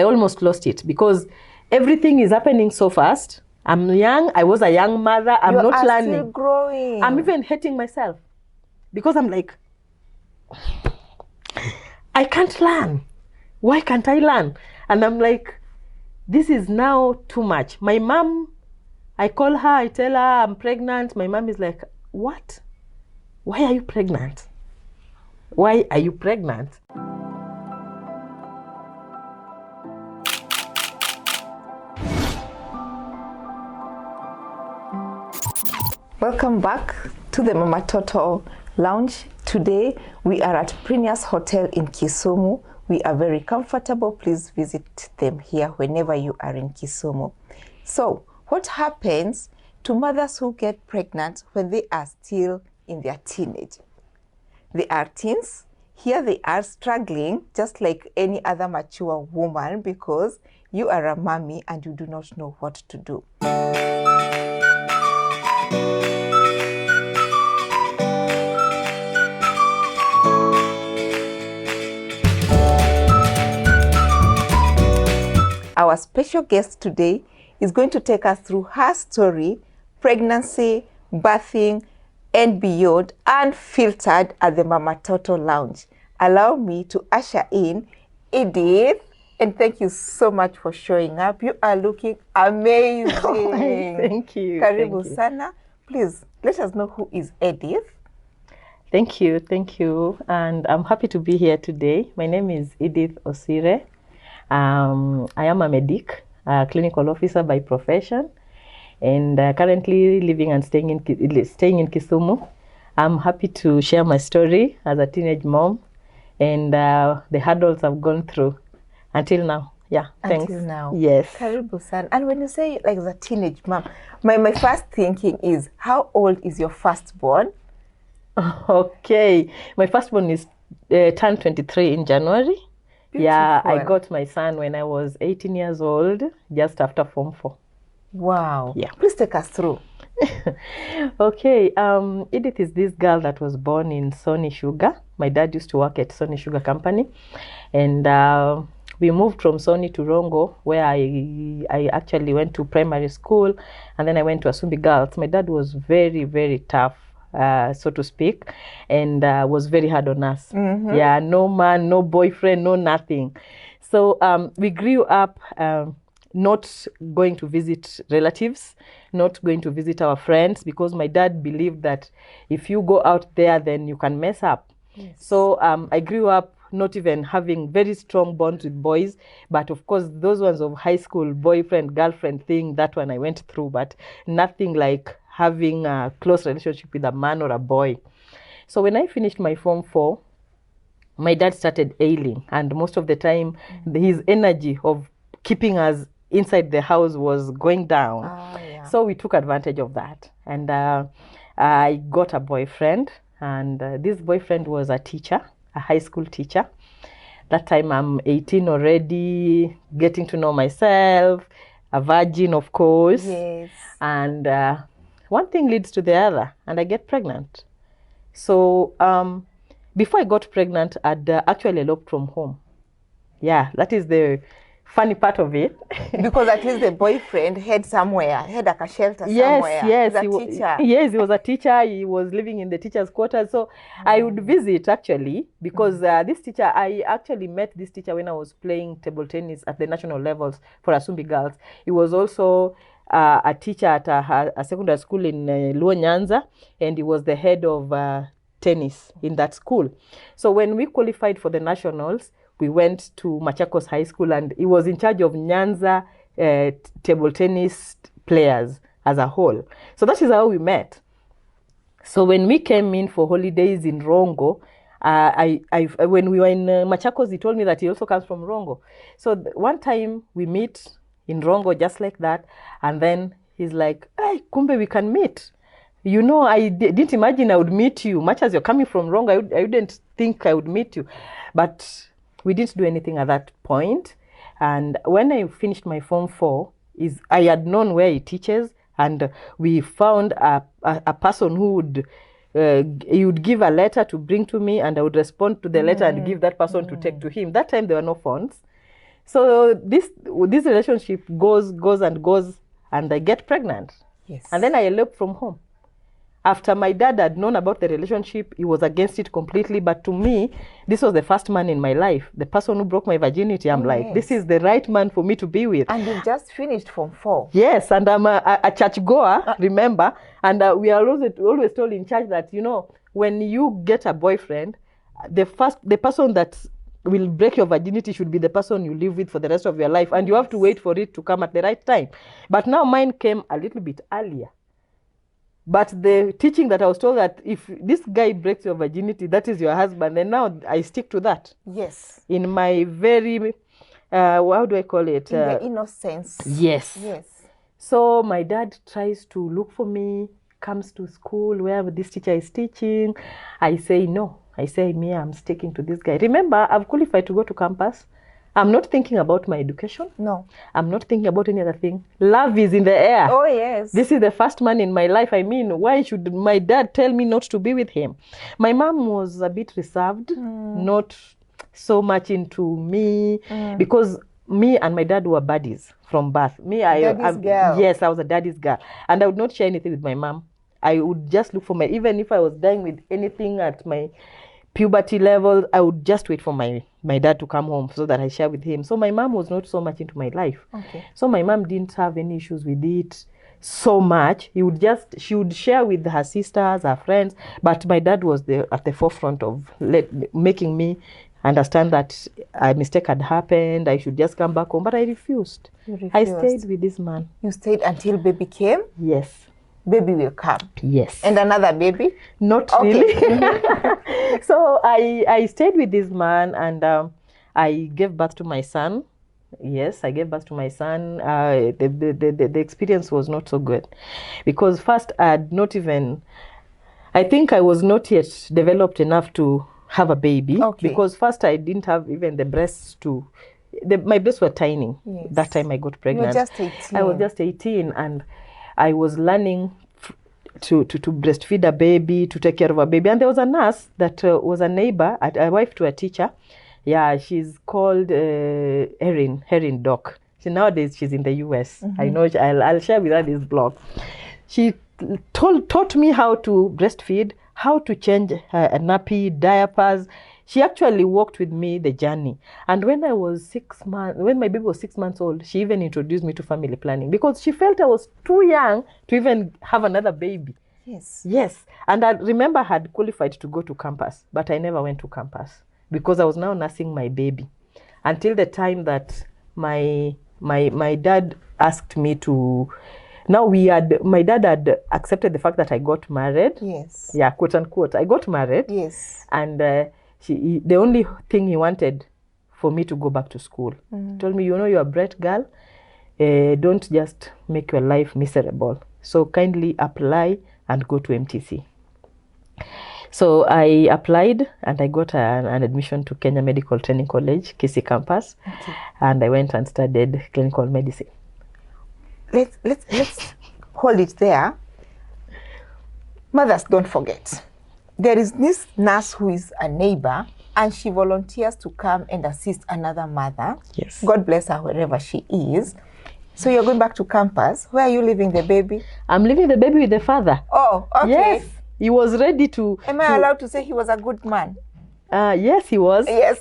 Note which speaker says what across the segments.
Speaker 1: I almost lost it because everything is happening so fast. I'm young. I was a young mother. I'm not learning.
Speaker 2: Still growing.
Speaker 1: I'm even hating myself because I'm like, I can't learn. Why can't I learn? And I'm like, this is now too much. My mom, I call her, I tell her I'm pregnant. My mom is like, what? Why are you pregnant? Why are you pregnant?
Speaker 2: Welcome back to the Mamatoto Lounge. Today we are at Prineas Hotel in Kisumu. We are very comfortable. Please visit them here whenever you are in Kisumu. So, what happens to mothers who get pregnant when they are still in their teenage? They are teens. Here they are struggling just like any other mature woman because you are a mommy and you do not know what to do. Our special guest today is going to take us through her story, pregnancy, birthing, and beyond, unfiltered at the Mamatoto Lounge. Allow me to usher in Edith, and thank you so much for showing up. You are looking amazing.
Speaker 1: Oh, thank you.
Speaker 2: Karibu sana. Please, let us know who is Edith.
Speaker 1: Thank you. And I'm happy to be here today. My name is Edith Osire. I am a medic, a clinical officer by profession, and currently living and staying in Kisumu. I'm happy to share my story as a teenage mom and the hurdles I've gone through until now. Yeah, thanks.
Speaker 2: Until now.
Speaker 1: Yes.
Speaker 2: Karibu san. And when you say like the teenage mom, my first thinking is, how old is your firstborn?
Speaker 1: Okay. My firstborn is turned 23 in January.
Speaker 2: Beautiful.
Speaker 1: Yeah, I got my son when I was 18 years old, just after Form 4.
Speaker 2: Wow.
Speaker 1: Yeah.
Speaker 2: Please take us through.
Speaker 1: Okay. Edith is this girl that was born in Sony Sugar. My dad used to work at Sony Sugar Company. And we moved from Sony to Rongo, where I actually went to primary school. And then I went to Asumbi Girls. My dad was very, very tough, so to speak, and was very hard on us.
Speaker 2: Mm-hmm.
Speaker 1: Yeah, no man, no boyfriend, no nothing. So we grew up not going to visit relatives, not going to visit our friends, because my dad believed that if you go out there, then you can mess up.
Speaker 2: Yes.
Speaker 1: So I grew up not even having very strong bonds with boys, but of course those ones of high school boyfriend, girlfriend thing, that one I went through, but nothing like having a close relationship with a man or a boy. So when I finished my Form 4, my dad started ailing, and most of the time his energy of keeping us inside the house was going down.
Speaker 2: Yeah.
Speaker 1: So we took advantage of that, and I got a boyfriend, and this boyfriend was a teacher, a high school teacher. That time I'm 18 already, getting to know myself, a virgin, of course.
Speaker 2: Yes.
Speaker 1: And one thing leads to the other, and I get pregnant. So before I got pregnant, I'd actually eloped from home. Yeah, that is the funny part of it.
Speaker 2: Because at least the boyfriend had like a shelter
Speaker 1: yes,
Speaker 2: somewhere.
Speaker 1: Yes,
Speaker 2: He's a teacher.
Speaker 1: Yes, he was a teacher. He was living in the teacher's quarters. So I would visit actually, because this teacher, I actually met this teacher when I was playing table tennis at the national levels for Asumbi Girls. He was also a teacher at a secondary school in Luo Nyanza, and he was the head of tennis in that school. So when we qualified for the nationals, we went to Machakos High School, and he was in charge of Nyanza table tennis players as a whole. So that is how we met. So when we came in for holidays in Rongo, when we were in Machakos, he told me that he also comes from Rongo. So one time we meet in Rongo just like that, and then he's like, "Hey, kumbe, we can meet. You know, I didn't imagine I would meet you. Much as you're coming from Rongo, I wouldn't think I would meet you." But we didn't do anything at that point. And when I finished my Form 4, I had known where he teaches, and we found a person who would he would give a letter to bring to me, and I would respond to the letter and give that person to take to him. That time there were no phones. So this relationship goes and goes, and I get pregnant.
Speaker 2: Yes.
Speaker 1: And then I eloped from home. After my dad had known about the relationship, he was against it completely. But to me, this was the first man in my life, the person who broke my virginity. I'm like, this is the right man for me to be with.
Speaker 2: And you've just finished Form 4.
Speaker 1: Yes, and I'm a church goer, remember? And we are always told in church that, you know, when you get a boyfriend, the person that will break your virginity should be the person you live with for the rest of your life. And you have to wait for it to come at the right time. But now mine came a little bit earlier. But the teaching that I was told that if this guy breaks your virginity, that is your husband. And now I stick to that.
Speaker 2: Yes.
Speaker 1: In my very, how do I call it?
Speaker 2: In the innocence.
Speaker 1: Yes.
Speaker 2: Yes.
Speaker 1: So my dad tries to look for me, comes to school where this teacher is teaching. I say no. I say, me, I'm sticking to this guy. Remember, I've qualified to go to campus. I'm not thinking about my education.
Speaker 2: No.
Speaker 1: I'm not thinking about any other thing. Love is in the air.
Speaker 2: Oh, yes.
Speaker 1: This is the first man in my life. I mean, why should my dad tell me not to be with him? My mom was a bit reserved, not so much into me, because me and my dad were buddies from birth.
Speaker 2: Daddy's girl.
Speaker 1: Yes, I was a daddy's girl. And I would not share anything with my mom. I would just look for even if I was dying with anything at my puberty level, I would just wait for my dad to come home so that I share with him. So my mom was not so much into my life.
Speaker 2: Okay.
Speaker 1: So my mom didn't have any issues with it so much. She would share with her sisters, her friends, but my dad was at the forefront of making me understand that a mistake had happened. I should just come back home, but I refused.
Speaker 2: You refused.
Speaker 1: I stayed with this man.
Speaker 2: You stayed until baby came?
Speaker 1: Yes.
Speaker 2: Baby will come.
Speaker 1: Yes.
Speaker 2: And another baby?
Speaker 1: Not really. So I stayed with this man, and I gave birth to my son. Yes, I gave birth to my son. The experience was not so good, because first I think I was not yet developed enough to have a baby.
Speaker 2: Okay.
Speaker 1: Because first I didn't have even the breasts my breasts were tiny.
Speaker 2: Yes.
Speaker 1: That time I got pregnant.
Speaker 2: You were just 18.
Speaker 1: I was just 18, and I was learning to breastfeed a baby, to take care of a baby. And there was a nurse that was a neighbor, a wife to a teacher. Yeah, she's called Erin Doc. Nowadays she's in the US. I know. I'll share with her this blog. She taught me how to breastfeed, how to change a nappy, diapers. She actually walked with me the journey. And when my baby was 6 months old, she even introduced me to family planning, because she felt I was too young to even have another baby.
Speaker 2: Yes.
Speaker 1: Yes. And I remember I had qualified to go to campus, but I never went to campus because I was now nursing my baby, until the time that my dad asked me to. Now my dad had accepted the fact that I got married.
Speaker 2: Yes.
Speaker 1: Yeah, quote unquote. I got married.
Speaker 2: Yes.
Speaker 1: And the only thing he wanted for me to go back to school. He told me, you're a bright girl. Don't just make your life miserable. So kindly apply and go to MTC. So I applied and I got an admission to Kenya Medical Training College, Kisii campus.
Speaker 2: Okay.
Speaker 1: And I went and studied clinical medicine.
Speaker 2: Let's hold it there. Mothers, don't forget. There is this nurse who is a neighbor, and she volunteers to come and assist another mother.
Speaker 1: Yes.
Speaker 2: God bless her wherever she is. So you're going back to campus. Where are you leaving the baby?
Speaker 1: I'm leaving the baby with the father.
Speaker 2: Oh, okay.
Speaker 1: Yes. He was ready to...
Speaker 2: Am I allowed to say he was a good man?
Speaker 1: Yes, he was.
Speaker 2: Yes.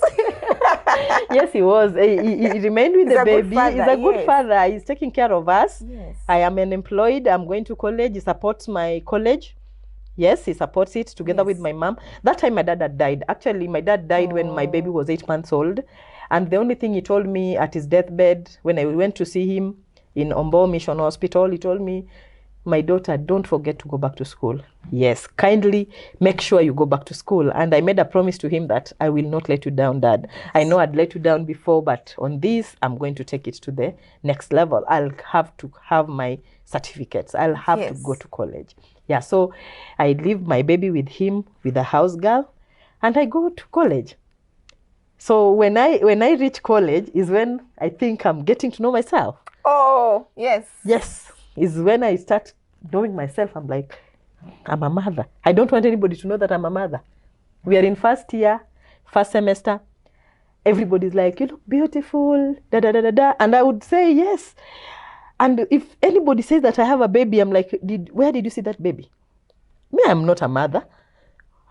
Speaker 1: Yes, he was. He remained with the baby.
Speaker 2: Father,
Speaker 1: He's a good father. He's taking care of us.
Speaker 2: Yes.
Speaker 1: I am unemployed. I'm going to college. He supports my college. Yes, he supports it together with my mom. That time my dad had died. Actually, my dad died when my baby was 8 months old. And the only thing he told me at his deathbed, when I went to see him in Ombo Mission Hospital, he told me, my daughter, don't forget to go back to school. Yes, kindly make sure you go back to school. And I made a promise to him that I will not let you down, Dad. I know I'd let you down before, but on this, I'm going to take it to the next level. I'll have to have my certificates. I'll have to go to college. Yeah, so I leave my baby with him, with a house girl, and I go to college. So when I reach college is when I think I'm getting to know myself.
Speaker 2: Oh, yes.
Speaker 1: Yes, is when I start knowing myself. I'm like, I'm a mother. I don't want anybody to know that I'm a mother. We are in first year, first semester. everybody's like, you look beautiful, da da da da da. And I would say yes. And if anybody says that I have a baby, I'm like, where did you see that baby? Me, I'm not a mother.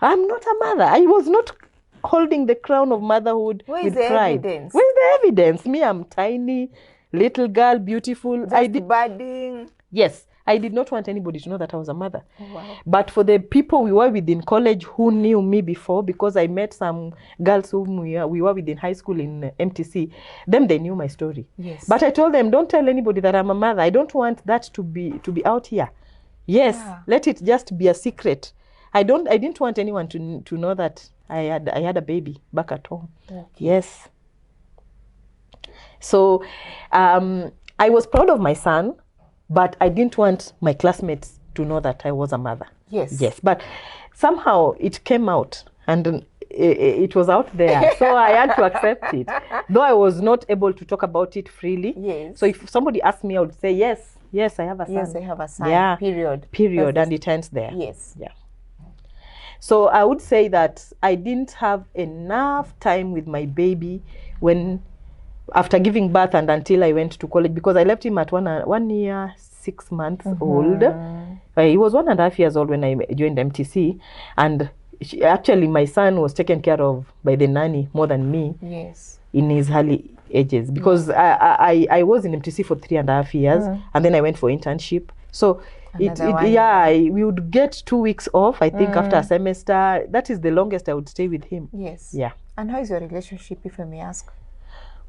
Speaker 1: I'm not a mother. I was not holding the crown of motherhood with pride.
Speaker 2: Evidence?
Speaker 1: Where's the evidence? Me, I'm tiny, little girl, beautiful.
Speaker 2: Budding.
Speaker 1: Yes, I did not want anybody to know that I was a mother.
Speaker 2: Oh, wow.
Speaker 1: But for the people we were with in college who knew me before, because I met some girls whom we were with in high school in MTC, them, they knew my story.
Speaker 2: Yes.
Speaker 1: But I told them, don't tell anybody that I'm a mother. I don't want that to be out here. Yes, let it just be a secret. I didn't want anyone to know that I had a baby back at home.
Speaker 2: Okay.
Speaker 1: Yes. So I was proud of my son, but I didn't want my classmates to know that I was a mother.
Speaker 2: Yes.
Speaker 1: Yes, but somehow it came out, and it was out there. So I had to accept it, though I was not able to talk about it freely.
Speaker 2: Yes.
Speaker 1: So if somebody asked me, I would say, yes, I have a son.
Speaker 2: Yes, I have a son.
Speaker 1: Yeah.
Speaker 2: Period.
Speaker 1: And it ends there.
Speaker 2: Yes.
Speaker 1: Yeah. So I would say that I didn't have enough time with my baby after giving birth and until I went to college, because I left him at 1 year, 6 months old. He was 1.5 years old when I joined MTC, and actually my son was taken care of by the nanny more than me.
Speaker 2: Yes.
Speaker 1: In his early ages, because I was in MTC for 3.5 years, and then I went for internship. So we would get 2 weeks off, I think, after a semester. That is the longest I would stay with him.
Speaker 2: Yes.
Speaker 1: Yeah.
Speaker 2: And how is your relationship, if I may ask?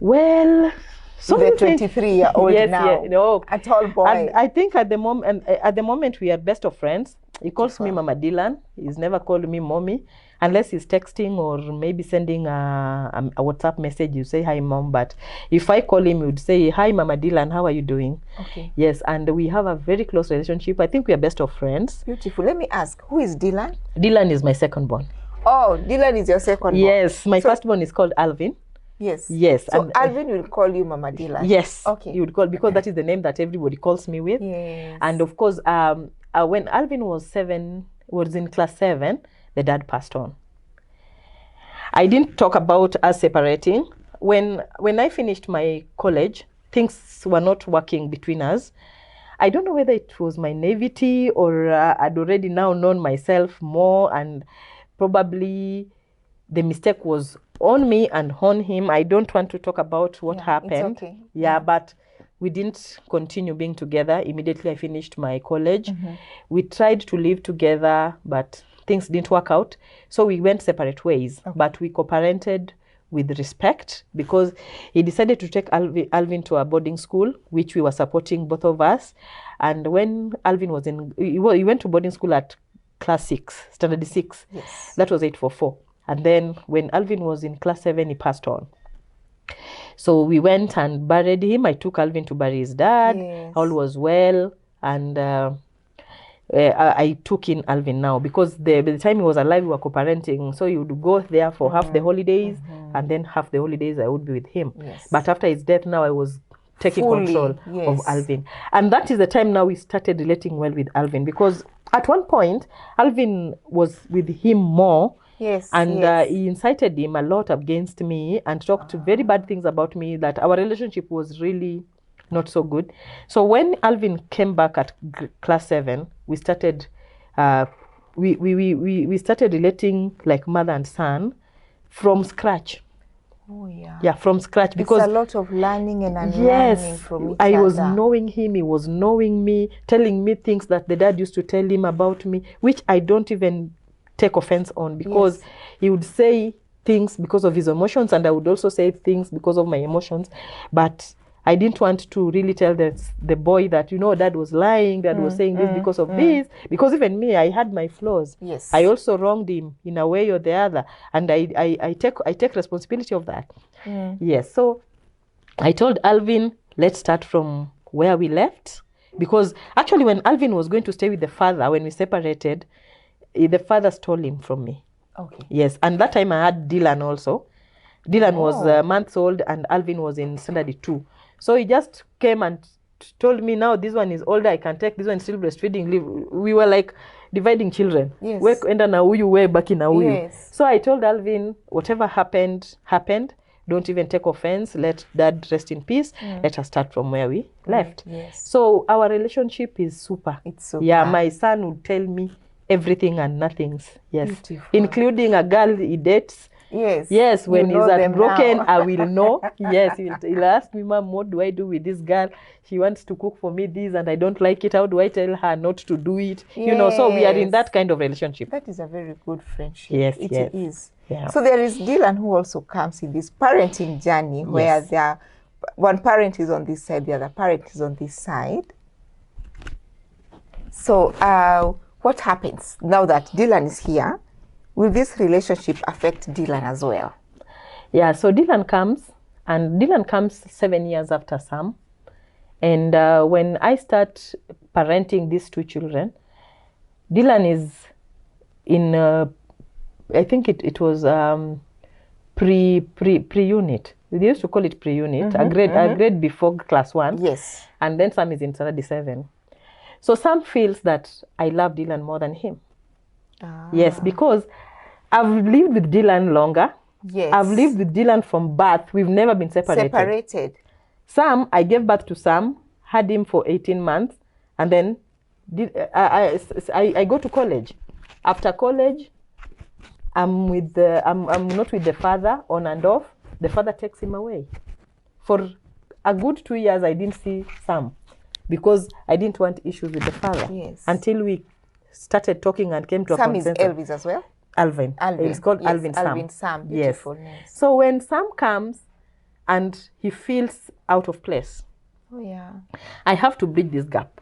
Speaker 1: Well, so
Speaker 2: the 23-year-old now, a tall boy.
Speaker 1: And I think at the moment we are best of friends. He calls me Mama Dylan. He's never called me Mommy, unless he's texting or maybe sending a WhatsApp message. You say, hi, Mom. But if I call him, he would say, hi, Mama Dylan, how are you doing?
Speaker 2: Okay.
Speaker 1: Yes, and we have a very close relationship. I think we are best of friends.
Speaker 2: Beautiful. Let me ask, who is Dylan?
Speaker 1: Dylan is my second born.
Speaker 2: Oh, Dylan is your second born.
Speaker 1: Yes, my first born is called Alvin.
Speaker 2: Yes.
Speaker 1: Yes.
Speaker 2: So
Speaker 1: and
Speaker 2: Alvin will call you Mama Dylan.
Speaker 1: Yes.
Speaker 2: Okay.
Speaker 1: He would call, because that is the name that everybody calls me with.
Speaker 2: Yes.
Speaker 1: And of course, when Alvin was in class 7, the dad passed on. I didn't talk about us separating. When I finished my college, things were not working between us. I don't know whether it was my naivety or I'd already now known myself more, and probably the mistake was on me and on him. I don't want to talk about what happened.
Speaker 2: It's okay.
Speaker 1: Yeah, but we didn't continue being together. Immediately I finished my college. We tried to live together, but things didn't work out. So we went separate ways, but we co-parented with respect, because he decided to take Alvin to a boarding school, which we were supporting, both of us. And when Alvin was he went to boarding school at class 6, standard 6.
Speaker 2: Yes.
Speaker 1: That was 844. And then when Alvin was in class 7, he passed on. So we went and buried him. I took Alvin to bury his dad.
Speaker 2: Yes.
Speaker 1: All was well. And I took in Alvin now, because by the time he was alive, we were co-parenting. So you would go there for half the holidays, and then half the holidays I would be with him.
Speaker 2: Yes.
Speaker 1: But after his death, now I was taking control of Alvin. And that is the time now we started relating well with Alvin, because at one point, Alvin was with him more.
Speaker 2: Yes.
Speaker 1: And he incited him a lot against me and talked very bad things about me, that our relationship was really not so good. So when Alvin came back at class 7, we started we started relating like mother and son from scratch.
Speaker 2: Oh, yeah.
Speaker 1: Yeah, from scratch, because
Speaker 2: it's a lot of learning and unlearning from each other.
Speaker 1: I was knowing him, he was knowing me, telling me things that the dad used to tell him about me, which I don't even take offense on, because he would say things because of his emotions, and I would also say things because of my emotions. But I didn't want to really tell the boy that, dad was lying, dad was saying this because of this, because even me, I had my flaws.
Speaker 2: Yes.
Speaker 1: I also wronged him in a way or the other, and I take responsibility of that. Yes. So I told Alvin, let's start from where we left, because actually when Alvin was going to stay with the father, when we separated, the father stole him from me.
Speaker 2: Okay.
Speaker 1: Yes, and that time I had Dylan also. Dylan was months old, and Alvin was in standard 2. So he just came and told me, now this one is older, I can take this one, still breastfeeding. We were like dividing children.
Speaker 2: Yes.
Speaker 1: Enda na huyu, we back in na huyu.
Speaker 2: Yes.
Speaker 1: So I told Alvin, whatever happened. Don't even take offense. Let dad rest in peace. Let us start from where we left.
Speaker 2: Yes.
Speaker 1: So our relationship is super.
Speaker 2: It's super.
Speaker 1: Yeah, my son would tell me everything and nothings. Yes.
Speaker 2: Beautiful.
Speaker 1: Including a girl he dates.
Speaker 2: Yes.
Speaker 1: Yes, when
Speaker 2: You know
Speaker 1: he's
Speaker 2: them
Speaker 1: broken,
Speaker 2: now.
Speaker 1: I will know. Yes, he'll ask me, Mom, what do I do with this girl? She wants to cook for me this and I don't like it. How do I tell her not to do it? You know, so we are in that kind of relationship.
Speaker 2: That is a very good friendship.
Speaker 1: Yes,
Speaker 2: It
Speaker 1: yes.
Speaker 2: is.
Speaker 1: Yeah.
Speaker 2: So there is Dylan who also comes in this parenting journey where one parent is on this side, the other parent is on this side. So what happens now that Dylan is here? Will this relationship affect Dylan as well?
Speaker 1: Yeah, so Dylan comes 7 years after Sam. And when I start parenting these two children, Dylan is in, I think it was pre-unit. They used to call it pre-unit, a grade before class 1.
Speaker 2: Yes. And
Speaker 1: then Sam is in standard 7. So Sam feels that I love Dylan more than him. Yes, because I've lived with Dylan longer.
Speaker 2: Yes.
Speaker 1: I've lived with Dylan from birth. We've never been separated. Sam, I gave birth to Sam, had him for 18 months, and then I go to college. After college, I'm not with the father on and off. The father takes him away. For a good 2 years, I didn't see Sam because I didn't want issues with the father.
Speaker 2: Yes.
Speaker 1: Until we started talking and came to a consensus.
Speaker 2: Sam is Elvis as well?
Speaker 1: Alvin. It's called Alvin Sam.
Speaker 2: Alvin Sam. Beautiful.
Speaker 1: Yes. So when Sam comes and he feels out of place, I have to bridge this gap.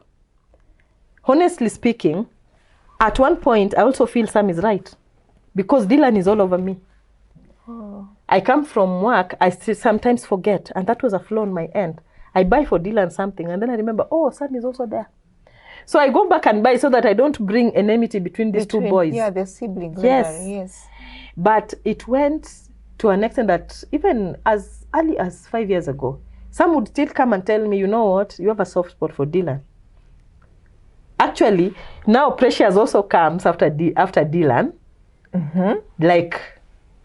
Speaker 1: Honestly speaking, at one point, I also feel Sam is right because Dylan is all over me. I come from work, I still sometimes forget, and that was a flaw on my end. I buy for Dylan something, and then I remember, Sam is also there. So I go back and buy so that I don't bring enmity between these two boys.
Speaker 2: Yeah, the siblings.
Speaker 1: Yes. But it went to an extent that even as early as 5 years ago, Sam would still come and tell me, you know what, you have a soft spot for Dylan. Actually, now Precious also comes after Dylan, like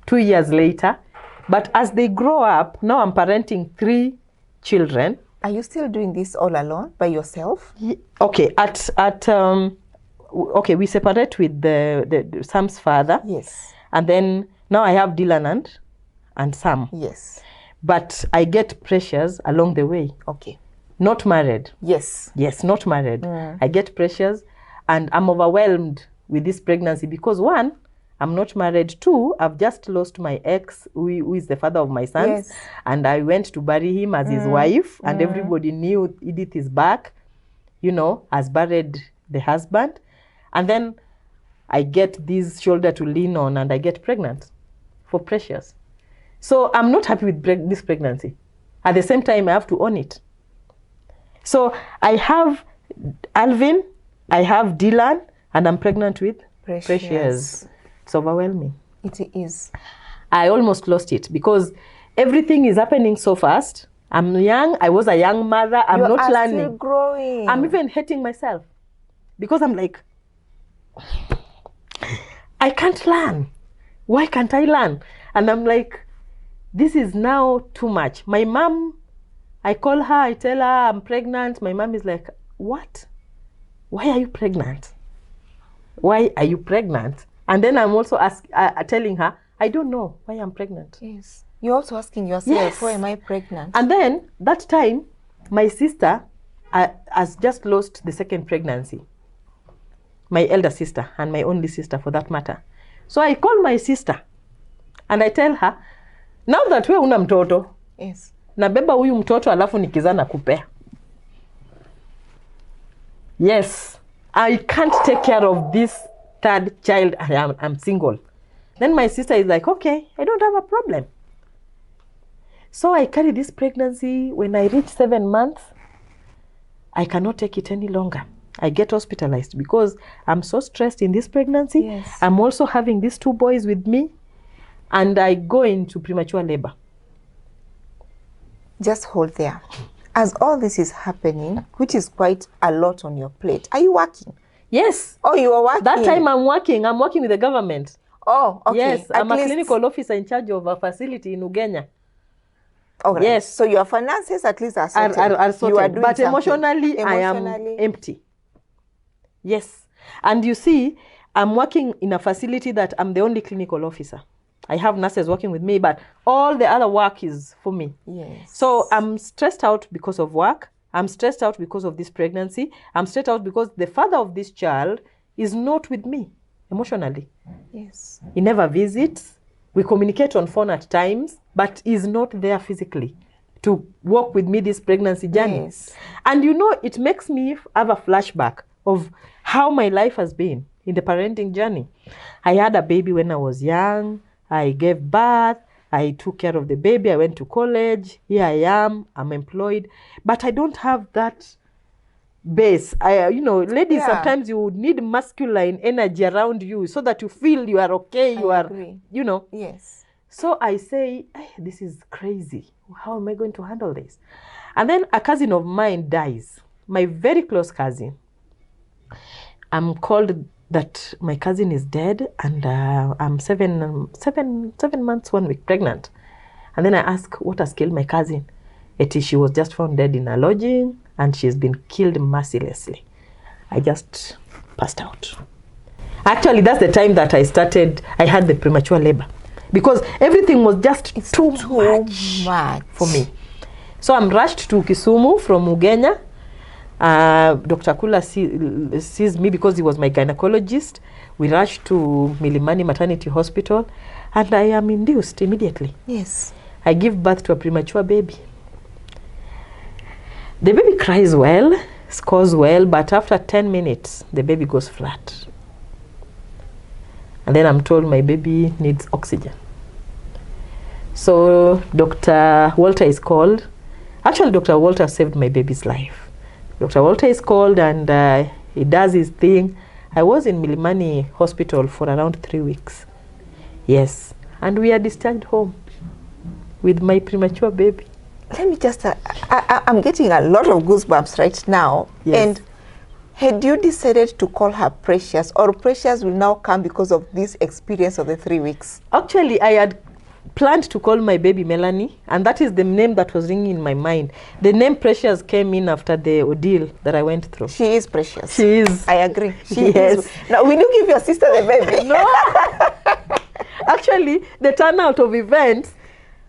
Speaker 1: 2 years later. But as they grow up, now I'm parenting 3 children.
Speaker 2: Are you still doing this all alone by yourself?
Speaker 1: Okay, we separate with the Sam's father.
Speaker 2: Yes.
Speaker 1: And then now I have Dylan and Sam.
Speaker 2: Yes.
Speaker 1: But I get Precious along the way.
Speaker 2: Okay.
Speaker 1: Not married.
Speaker 2: Yes.
Speaker 1: Yes, not married. I get Precious and I'm overwhelmed with this pregnancy because 1, I'm not married. 2, I've just lost my ex, who is the father of my sons.
Speaker 2: Yes.
Speaker 1: And I went to bury him as his wife. And everybody knew Edith is back, has buried the husband. And then I get this shoulder to lean on and I get pregnant for Precious. So I'm not happy with this pregnancy. At the same time, I have to own it. So I have Alvin, I have Dylan, and I'm pregnant with Precious. It's overwhelming.
Speaker 2: It is.
Speaker 1: I almost lost it because everything is happening so fast. I'm young. I was a young mother. I'm not learning.
Speaker 2: Still growing.
Speaker 1: I'm even hating myself because I'm like, I can't learn. Why can't I learn? And I'm like, this is now too much. My mom, I call her, I tell her I'm pregnant. My mom is like, what? Why are you pregnant? Why are you pregnant? And then I'm also telling her, I don't know why I'm pregnant.
Speaker 2: Yes. You're also asking yourself, why am I pregnant?
Speaker 1: And then that time, my sister has just lost the second pregnancy. My elder sister and my only sister for that matter. So I call my sister and I tell her, now that we una mtoto,
Speaker 2: yes,
Speaker 1: nabeba huyu mtoto alafu nikizana kupea. Yes, I can't take care of this third child. I'm single. Then my sister is like, okay, I don't have a problem. So I carry this pregnancy. When I reach 7 months, I cannot take it any longer. I get hospitalized because I'm so stressed in this pregnancy.
Speaker 2: Yes.
Speaker 1: I'm also having these 2 boys with me. And I go into premature labor.
Speaker 2: Just hold there. As all this is happening, which is quite a lot on your plate, are you working?
Speaker 1: Yes.
Speaker 2: Oh, you are working?
Speaker 1: That time I'm working. I'm working with the government.
Speaker 2: Oh, okay.
Speaker 1: Yes, I'm a clinical officer in charge of a facility in Ugenya.
Speaker 2: All right.
Speaker 1: Yes.
Speaker 2: So your finances at least are sorted.
Speaker 1: Are sorted.
Speaker 2: You are doing
Speaker 1: but
Speaker 2: something.
Speaker 1: emotionally, I am empty. Yes. And you see, I'm working in a facility that I'm the only clinical officer. I have nurses working with me, but all the other work is for me.
Speaker 2: Yes.
Speaker 1: So I'm stressed out because of work. I'm stressed out because of this pregnancy. I'm stressed out because the father of this child is not with me emotionally.
Speaker 2: Yes.
Speaker 1: He never visits. We communicate on phone at times, but he's not there physically to walk with me this pregnancy journey.
Speaker 2: Yes.
Speaker 1: And you know, it makes me have a flashback of how my life has been in the parenting journey. I had a baby when I was young. I gave birth. I took care of the baby. I went to college. Here I am. I'm employed. But I don't have that base. Ladies, sometimes you need masculine energy around you so that you feel you are okay.
Speaker 2: I agree. Yes.
Speaker 1: So I say, this is crazy. How am I going to handle this? And then a cousin of mine dies. My very close cousin. I'm called that my cousin is dead, and I'm 7 months, 1 week pregnant. And then I ask, what has killed my cousin? She was just found dead in a lodging, and she's been killed mercilessly. I just passed out. Actually, that's the time that I had the premature labor, because everything was just too much for me. So I'm rushed to Kisumu from Ugenya. Dr. Kula sees me because he was my gynecologist. We rushed to Milimani Maternity Hospital, and I am induced immediately.
Speaker 2: Yes.
Speaker 1: I give birth to a premature baby. The baby cries well, scores well, but after 10 minutes, the baby goes flat. And then I'm told my baby needs oxygen. So Dr. Walter is called. Actually, Dr. Walter saved my baby's life. Dr. Walter is called, and he does his thing. I was in Milimani Hospital for around 3 weeks. Yes. And we are discharged home with my premature baby.
Speaker 2: Let me just, I'm getting a lot of goosebumps right now.
Speaker 1: Yes.
Speaker 2: And had you decided to call her Precious, or Precious will now come because of this experience of the 3 weeks?
Speaker 1: Actually, I had planned to call my baby Melanie, and that is the name that was ringing in my mind. The name Precious came in after the ordeal that I went through.
Speaker 2: She is precious.
Speaker 1: She is.
Speaker 2: I agree. She
Speaker 1: Yes.
Speaker 2: is. Now, will you give your sister the baby?
Speaker 1: No. Actually, the turnout of events,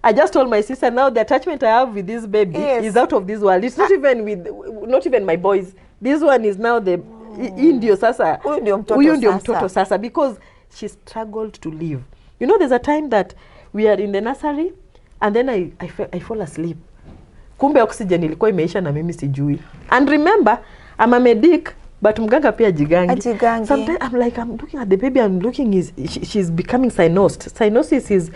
Speaker 1: I just told my sister, now the attachment I have with this baby is out of this world. It's not even my boys. This one is now the Indio Sasa. Uyu mtoto sasa, because she struggled to live. You know, there's a time that we are in the nursery, and then I fall asleep. Kumbe oxygen ilikuwa imeisha na mimi sijui. And remember, I'm a medic, but mganga pia jigangi. Sometimes I'm looking at the baby, I'm looking, she's becoming cyanosed. Cyanosis is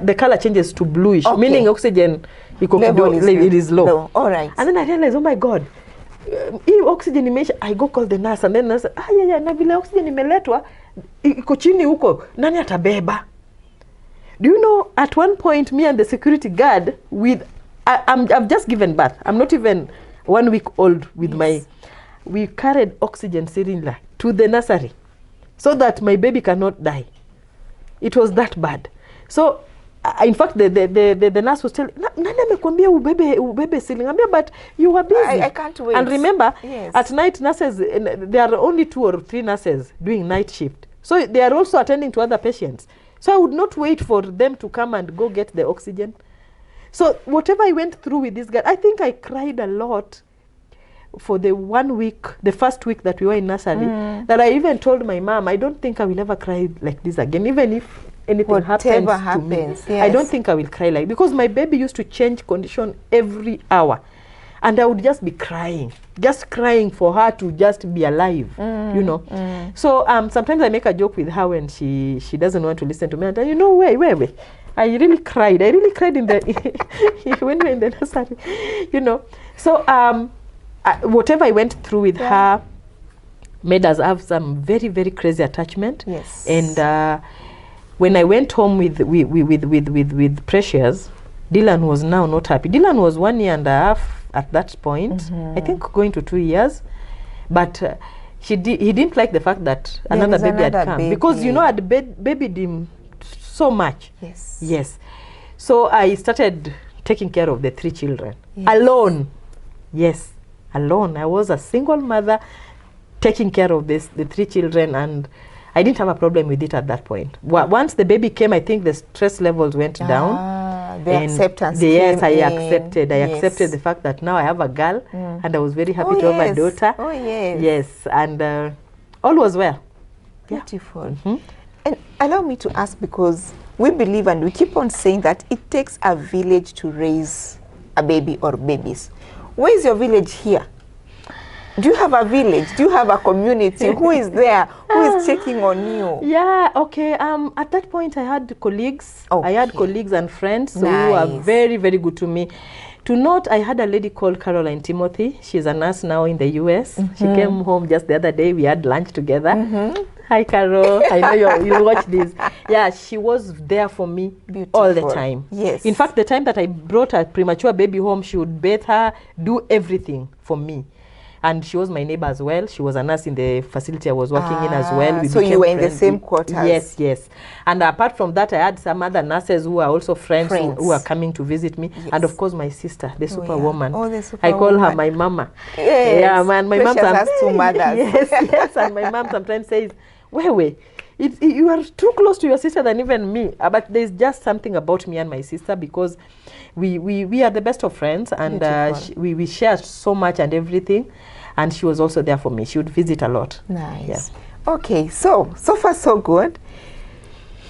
Speaker 1: the color changes to bluish, meaning oxygen it is low.
Speaker 2: All right.
Speaker 1: And then I realized, oh my God, oxygen imeisha. I go call the nurse, and then nurse, na vile oxygen imeletwa iko chini huko, nani atabeba? Do you know, at one point, me and the security guard, I've just given birth. I'm not even 1 week old with we carried oxygen cylinder to the nursery so that my baby cannot die. It was that bad. So, in fact, the nurse was telling, nani amekwambia ubebe cylinder? But you were busy.
Speaker 2: I can't wait.
Speaker 1: And remember, at night, nurses, there are only 2 or 3 nurses doing night shift. So, they are also attending to other patients. So I would not wait for them to come and go get the oxygen. So whatever I went through with this guy, I think I cried a lot for the 1 week, the first week that we were in nursery, that I even told my mom, I don't think I will ever cry like this again. Even if anything happens to me,
Speaker 2: yes.
Speaker 1: I don't think I will cry like, because my baby used to change condition every hour. And I would just be crying for her to just be alive, you know. So sometimes I make a joke with her when she doesn't want to listen to me. And you know, wait. I really cried in the when we were in the nursery, you know. So whatever I went through with her made us have some very, very crazy attachment.
Speaker 2: Yes.
Speaker 1: And when I went home with Precious, Dylan was now not happy. Dylan was 1 year and a half at that point, I think going to 2 years, but he didn't like the fact that another baby had come, because you know, I'd babied him so much.
Speaker 2: Yes.
Speaker 1: So I started taking care of the 3 children.
Speaker 2: Yes.
Speaker 1: Alone. Yes, alone. I was a single mother taking care of the 3 children, and I didn't have a problem with it at that point. Once the baby came, I think the stress levels went down.
Speaker 2: The acceptance
Speaker 1: yes, I
Speaker 2: came
Speaker 1: accepted.
Speaker 2: in.
Speaker 1: I accepted the fact that now I have a girl, and I was very happy to have a daughter.
Speaker 2: Oh, yes.
Speaker 1: Yes, and all was well.
Speaker 2: Beautiful. And allow me to ask, because we believe and we keep on saying that it takes a village to raise a baby or babies. Where is your village here? Do you have a village? Do you have a community? Who is there? Who is checking on you?
Speaker 1: Yeah, okay. At that point, I had colleagues.
Speaker 2: Okay.
Speaker 1: I had colleagues and friends who
Speaker 2: Nice.
Speaker 1: were very, very good to me. To note, I had a lady called Caroline Timothy. She's a nurse now in the US. She came home just the other day. We had lunch together. Hi, Carol. I know you'll watch this. Yeah, she was there for me all the
Speaker 2: Beautiful.
Speaker 1: time.
Speaker 2: Yes.
Speaker 1: In fact, the time that I brought a premature baby home, she would bathe her, do everything for me. And she was my neighbor as well. She was a nurse in the facility I was working in as well. We
Speaker 2: So you
Speaker 1: became
Speaker 2: were in the
Speaker 1: friends.
Speaker 2: same quarters?
Speaker 1: Yes, yes. And apart from that, I had some other nurses who are also friends. Who are coming to visit me.
Speaker 2: Yes.
Speaker 1: And of course, my sister, the superwoman.
Speaker 2: Oh, the
Speaker 1: I call her
Speaker 2: superwoman.
Speaker 1: my mama.
Speaker 2: Yes.
Speaker 1: Yeah, man. My mom
Speaker 2: Precious as two mothers.
Speaker 1: Yes, yes. And my mom sometimes says, Wewe, you are too close to your sister than even me. But there's just something about me and my sister, because we are the best of friends, and we share so much and everything. And she was also there for me. She would visit a lot.
Speaker 2: Nice.
Speaker 1: Yeah.
Speaker 2: Okay, so far so good.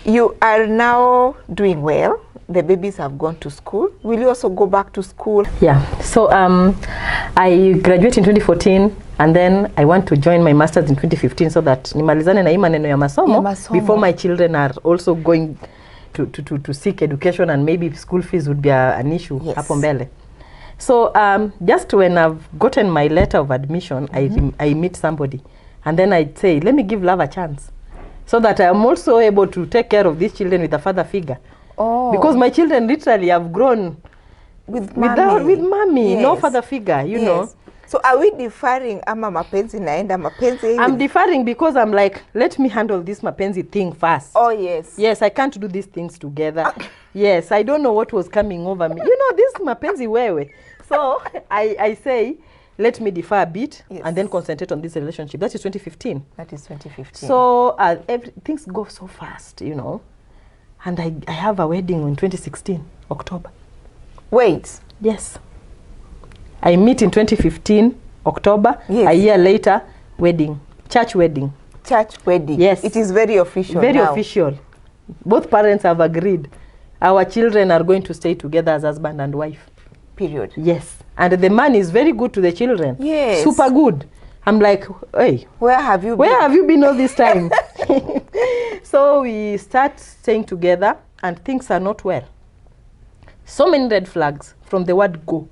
Speaker 2: You are now doing well. The babies have gone to school. Will you also go back to school?
Speaker 1: Yeah. So I graduated in 2014, and then I want to join my master's in 2015, so that nimalizane na hii maneno ya masomo before my children are also going to seek education, and maybe school fees would be an issue hapo mbele. So just when I've gotten my letter of admission, I meet somebody, and then I'd say, let me give love a chance, so that I'm also able to take care of these children with a father figure. Oh. Because my children literally have grown with mommy, no father figure, you know.
Speaker 2: So are we differing ama mapenzi naenda mapenzi?
Speaker 1: I'm differing because I'm like, let me handle this mapenzi thing first.
Speaker 2: Oh, yes.
Speaker 1: Yes, I can't do these things together. Yes, I don't know what was coming over me. You know, this mapenzi wewe. So I say, let me defer a bit and then concentrate on this relationship. That is 2015.
Speaker 2: That is 2015.
Speaker 1: So things go so fast, you know. And I have a wedding in 2016, October.
Speaker 2: Wait.
Speaker 1: Yes. I meet in 2015, October.
Speaker 2: Yes.
Speaker 1: A year later, wedding. Church wedding.
Speaker 2: Church wedding.
Speaker 1: Yes.
Speaker 2: It is very official
Speaker 1: Very
Speaker 2: now.
Speaker 1: official. Both parents have agreed. Our children are going to stay together as husband and wife.
Speaker 2: Period.
Speaker 1: Yes. And the man is very good to the children.
Speaker 2: Yes.
Speaker 1: Super good. I'm like, hey.
Speaker 2: Where have you been?
Speaker 1: Where have you been all this time? So we start staying together, and things are not well. So many red flags from the word go.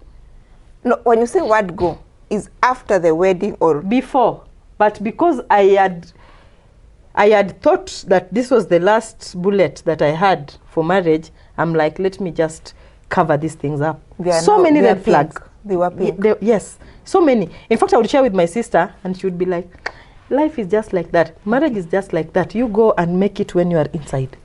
Speaker 2: No, when you say word go, is after the wedding or
Speaker 1: before? But because I had thought that this was the last bullet that I had for marriage, I'm like, let me just cover these things up. So many red flags.
Speaker 2: They were pink.
Speaker 1: Yes, so many. In fact, I would share with my sister, and she would be like, life is just like that. Marriage is just like that. You go and make it when you are inside.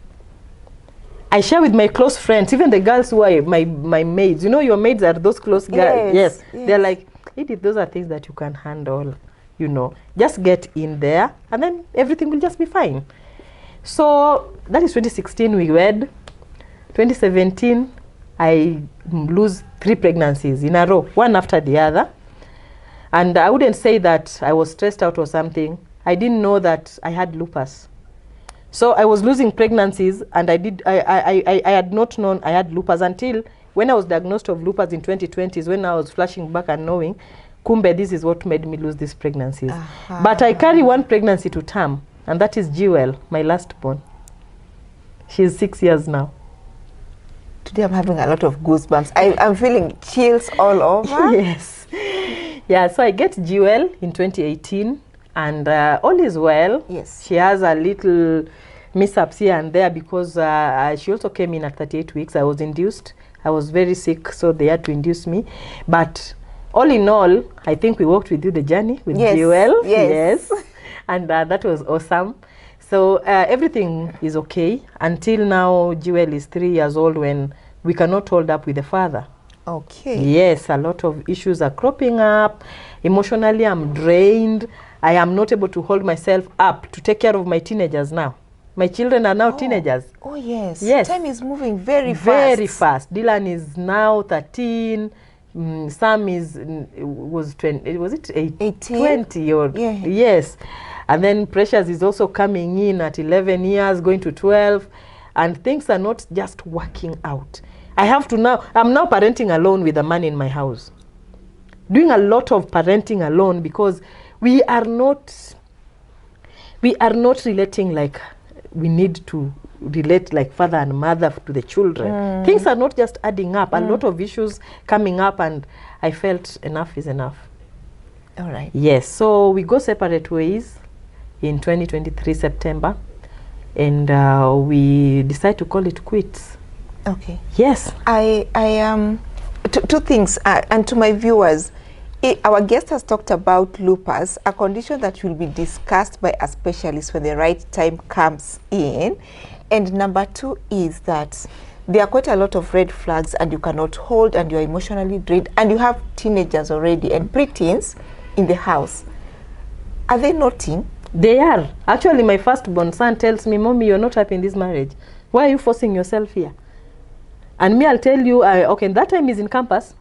Speaker 1: I share with my close friends, even the girls who are my maids. You know, your maids are those close girls. Yes. They're like, Edith, those are things that you can handle. You know, just get in there, and then everything will just be fine. So that is 2016. We wed. 2017, I lose 3 pregnancies in a row, one after the other. And I wouldn't say that I was stressed out or something. I didn't know that I had lupus. So I was losing pregnancies, and I had not known I had lupus until when I was diagnosed of lupus in 2020 is when I was flashing back and knowing, kumbe, this is what made me lose these pregnancies. But I carry one pregnancy to term, and that is Jewel, my last born. She's 6 years now.
Speaker 2: Today I'm having a lot of goosebumps. I'm feeling chills all over.
Speaker 1: Yes. Yeah, so I get Jewel in 2018, and all is well.
Speaker 2: Yes.
Speaker 1: She has a little mishaps here and there because she also came in at 38 weeks. I was induced. I was very sick, so they had to induce me. But all in all, I think we walked with you the journey with Jewel.
Speaker 2: Yes.
Speaker 1: And that was awesome. So everything is okay until now. Jewel is 3 years old when we cannot hold up with the father.
Speaker 2: Okay.
Speaker 1: Yes, a lot of issues are cropping up. Emotionally, I'm drained. I am not able to hold myself up to take care of my teenagers now. My children are now teenagers.
Speaker 2: Oh, yes.
Speaker 1: Yes.
Speaker 2: Time is moving very fast.
Speaker 1: Very fast. Dylan is now 13. Sam was 20. Was it
Speaker 2: 18?
Speaker 1: 20 or
Speaker 2: Yeah.
Speaker 1: yes. And then Precious is also coming in at 11 years, going to 12, and things are not just working out. I'm now parenting alone with a man in my house. Doing a lot of parenting alone because we are not relating like we need to relate like father and mother to the children. Things are not just adding up. A lot of issues coming up, and I felt enough is enough.
Speaker 2: All right.
Speaker 1: Yes, so we go separate ways in 2023 September, and we decide to call it quits.
Speaker 2: Okay.
Speaker 1: Yes.
Speaker 2: I am two things, and to my viewers, our guest has talked about lupus, a condition that will be discussed by a specialist when the right time comes in. And number two is that there are quite a lot of red flags, and you cannot hold, and you're emotionally drained, and you have teenagers already and preteens in the house. Are they noting?
Speaker 1: They are. Actually, my firstborn son tells me, Mommy, you're not happy in this marriage. Why are you forcing yourself here? And me, I'll tell you, okay, that time he's in campus.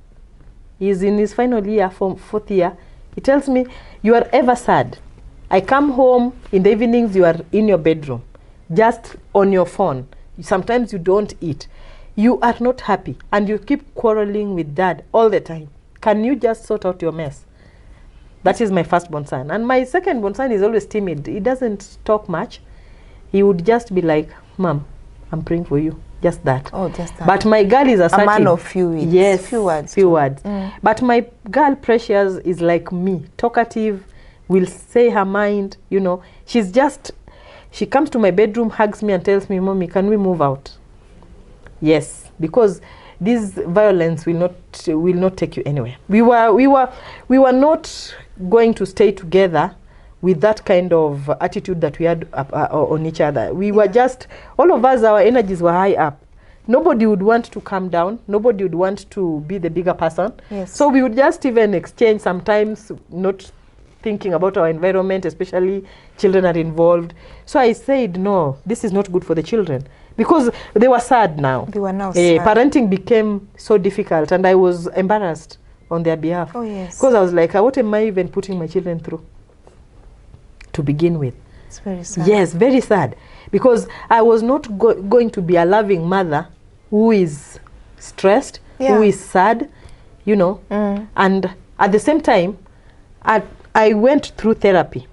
Speaker 1: He's in his final year, fourth year. He tells me, you are ever sad. I come home in the evenings, you are in your bedroom, just on your phone. Sometimes you don't eat. You are not happy, and you keep quarreling with dad all the time. Can you just sort out your mess? That is my firstborn son. And my secondborn son is always timid. He doesn't talk much. He would just be like, Mom, I'm praying for you. Just that.
Speaker 2: Oh, just that.
Speaker 1: But my girl is assertive.
Speaker 2: A man of few words.
Speaker 1: Yes,
Speaker 2: few words.
Speaker 1: Few words. But my girl Precious is like me, talkative, will say her mind, you know. She comes to my bedroom, hugs me and tells me, Mommy, can we move out? Yes, because this violence will not take you anywhere. We were not going to stay together with that kind of attitude that we had on each other. We were just, all of us, our energies were high up. Nobody would want to come down. Nobody would want to be the bigger person.
Speaker 2: Yes.
Speaker 1: So we would just even exchange sometimes, not thinking about our environment, especially children are involved. So I said, no, this is not good for the children. Because they were sad now.
Speaker 2: They were now sad.
Speaker 1: Parenting became so difficult, and I was embarrassed on their behalf.
Speaker 2: Oh, yes.
Speaker 1: Because I was like, what am I even putting my children through to begin with?
Speaker 2: It's very sad.
Speaker 1: Yes, very sad. Because I was not going to be a loving mother who is stressed, who is sad, you know. And at the same time, I went through therapy.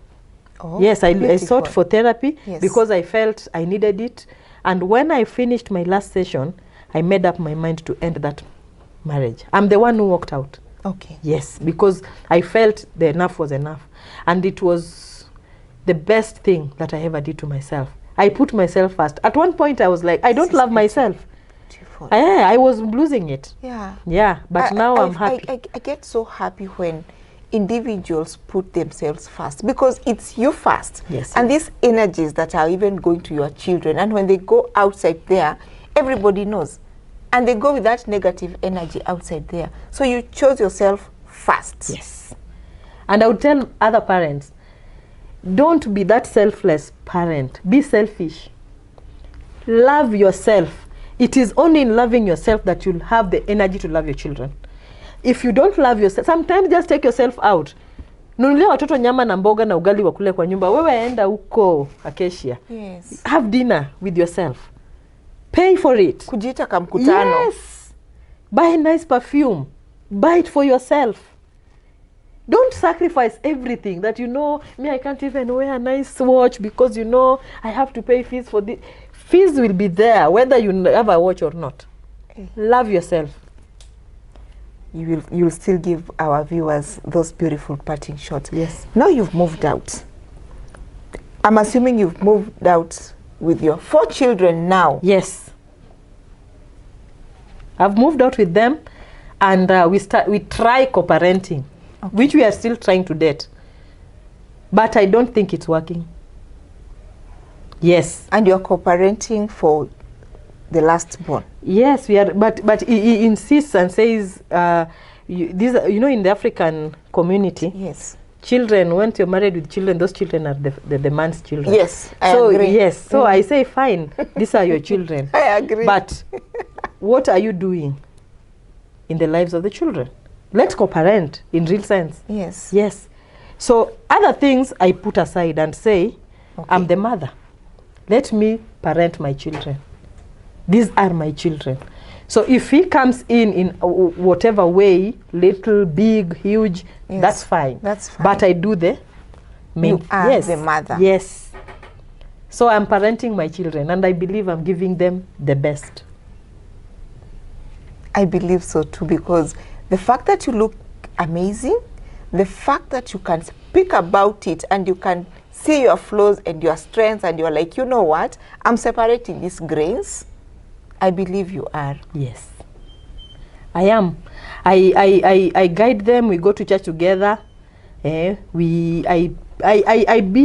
Speaker 2: Oh,
Speaker 1: yes, I sought for therapy because I felt I needed it. And when I finished my last session, I made up my mind to end that marriage. I'm the one who walked out.
Speaker 2: Okay.
Speaker 1: Yes, because I felt the enough was enough. And it was the best thing that I ever did to myself. I put myself first. At one point, I was like, I don't love myself. I was losing it.
Speaker 2: Yeah.
Speaker 1: Yeah, but now I'm happy.
Speaker 2: I get so happy when individuals put themselves first, because it's you first.
Speaker 1: Yes.
Speaker 2: And these energies that are even going to your children, and when they go outside there, everybody knows. And they go with that negative energy outside there. So you chose yourself first.
Speaker 1: Yes. And I would tell other parents, don't be that selfless parent. Be selfish. Love yourself. It is only in loving yourself that you'll have the energy to love your children. If you don't love yourself, sometimes just take yourself out. Nunulia watoto nyama na mboga na ugali wakule kwa nyumba. Wewe enda huko Acacia.
Speaker 2: Yes.
Speaker 1: Have dinner with yourself. Pay for it.
Speaker 2: Kujita kamkutano.
Speaker 1: Yes. Buy nice perfume. Buy it for yourself. Don't sacrifice everything that, you know, me, I can't even wear a nice watch because, you know, I have to pay fees for this. Fees will be there whether you have a watch or not. Love yourself.
Speaker 2: You'll still give our viewers those beautiful parting shots.
Speaker 1: Yes.
Speaker 2: Now you've moved out. I'm assuming you've moved out with your 4 children now.
Speaker 1: Yes. I've moved out with them, and we try co-parenting, which we are still trying to date. But I don't think it's working. Yes.
Speaker 2: And you're co-parenting for the last born.
Speaker 1: Yes, we are, but he insists and says, these are, in the African community,
Speaker 2: Yes.
Speaker 1: children, once you're married with children, those children are the man's children.
Speaker 2: Yes, I agree.
Speaker 1: Yes, so I say, fine, these are your children.
Speaker 2: I agree.
Speaker 1: But what are you doing in the lives of the children? Let's co-parent in real sense.
Speaker 2: Yes.
Speaker 1: Yes. So other things I put aside and say, I'm the mother. Let me parent my children. These are my children. So if he comes in whatever way, little, big, huge,
Speaker 2: Yes,
Speaker 1: that's fine.
Speaker 2: that's fine.
Speaker 1: But I do the main.
Speaker 2: You are the mother.
Speaker 1: Yes. So I'm parenting my children, and I believe I'm giving them the best.
Speaker 2: I believe so too, because the fact that you look amazing, the fact that you can speak about it and you can see your flaws and your strengths, and you're like, you know what, I'm separating these grains. I believe you are.
Speaker 1: Yes, I am. I guide them. We go to church together. I be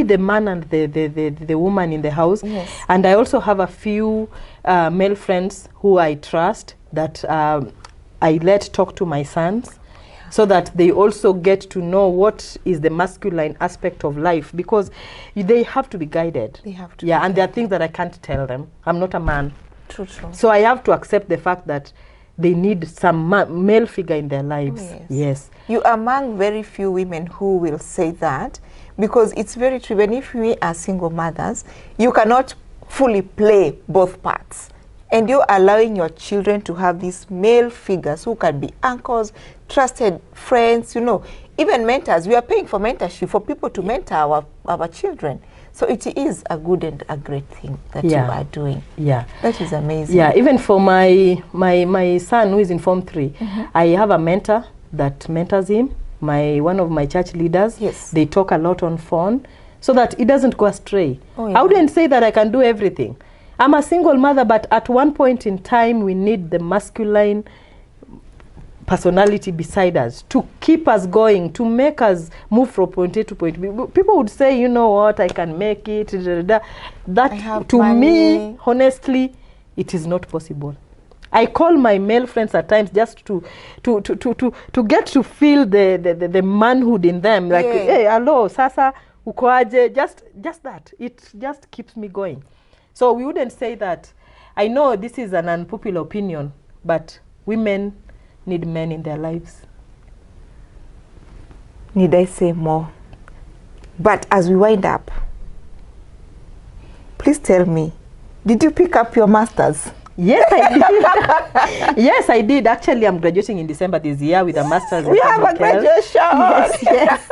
Speaker 1: the man and the woman in the house.
Speaker 2: Yes.
Speaker 1: And I also have a few male friends who I trust that I let talk to my sons, so that they also get to know what is the masculine aspect of life, because they have to be guided.
Speaker 2: They have to.
Speaker 1: Yeah, and there are things that I can't tell them. I'm not a man.
Speaker 2: True, true.
Speaker 1: So I have to accept the fact that they need some male figure in their lives.
Speaker 2: Yes.
Speaker 1: Yes.
Speaker 2: You are among very few women who will say that, because it's very true. Even if we are single mothers, you cannot fully play both parts. And you're allowing your children to have these male figures who can be uncles, trusted friends, even mentors. We are paying for mentorship for people to mentor our children. So it is a good and a great thing that you are doing.
Speaker 1: Yeah.
Speaker 2: That is amazing.
Speaker 1: Yeah, even for my son who is in Form 3, I have a mentor that mentors him, one of my church leaders.
Speaker 2: Yes.
Speaker 1: They talk a lot on phone so that he doesn't go astray.
Speaker 2: Oh, yeah.
Speaker 1: I wouldn't say that I can do everything. I'm a single mother, but at one point in time, we need the masculine personality beside us to keep us going, to make us move from point A to point B. People would say, you know what, I can make it. That to me, honestly, it is not possible. I call my male friends at times just to get to feel the manhood in them. Like, hey, hello, sasa, ukoaje? Just that. It just keeps me going. So we wouldn't say that. I know this is an unpopular opinion, but women need men in their lives.
Speaker 2: Need I say more? But as we wind up, please tell me, did you pick up your master's?
Speaker 1: Yes, I did. Yes, I did. Actually, I'm graduating in December this year with a master's.
Speaker 2: We have a graduation.
Speaker 1: Yes.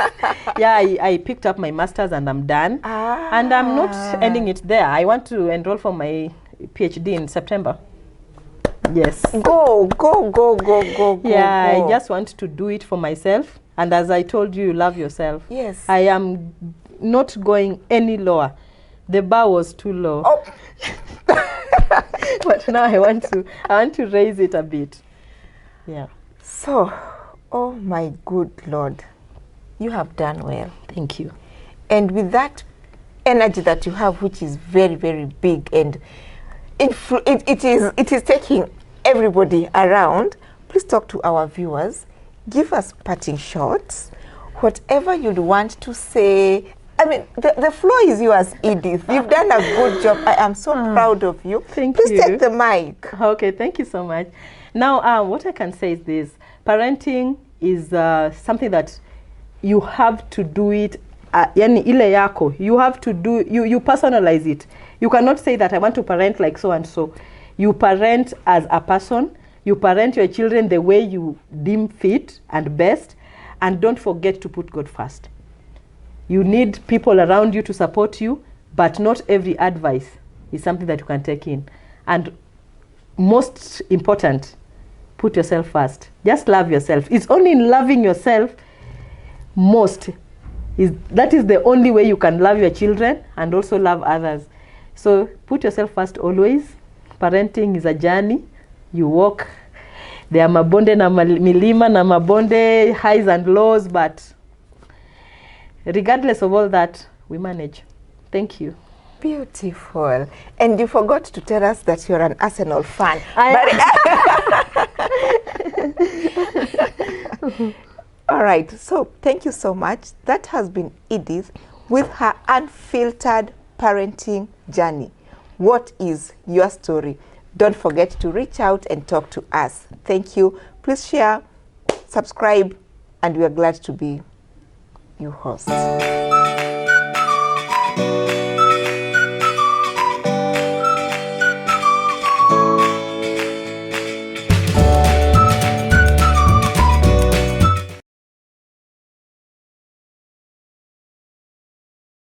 Speaker 1: Yeah, I picked up my master's and I'm done. And I'm not ending it there. I want to enroll for my PhD in September. Yes.
Speaker 2: Go.
Speaker 1: Yeah, I just want to do it for myself. And as I told you, love yourself.
Speaker 2: Yes.
Speaker 1: I am not going any lower. The bar was too low.
Speaker 2: Oh.
Speaker 1: But now I want to raise it a bit. Yeah.
Speaker 2: So, oh my good Lord, you have done well.
Speaker 1: Thank you.
Speaker 2: And with that energy that you have, which is very, very big, and it is taking everybody around, please talk to our viewers. Give us parting shots, whatever you'd want to say. I mean, the floor is yours, Edith. You've done a good job. I am so proud of you.
Speaker 1: Thank you.
Speaker 2: Please take the mic.
Speaker 1: Okay, thank you so much. Now, what I can say is this. Parenting is something that you have to do it. Yani ile yako. You have to do, you personalize it. You cannot say that I want to parent like so and so. You parent as a person. You parent your children the way you deem fit and best. And don't forget to put God first. You need people around you to support you, but not every advice is something that you can take in. And most important, put yourself first. Just love yourself. It's only in loving yourself that is the only way you can love your children and also love others. So put yourself first always. Parenting is a journey. You walk. There are mabonde na milima na mabonde, highs and lows, but regardless of all that, we manage. Thank you.
Speaker 2: Beautiful. And you forgot to tell us that you're an Arsenal fan. All right, so thank you so much. That has been Edith with her unfiltered parenting journey. What is your story? Don't forget to reach out and talk to us. Thank you. Please share, subscribe, and we are glad to be your host.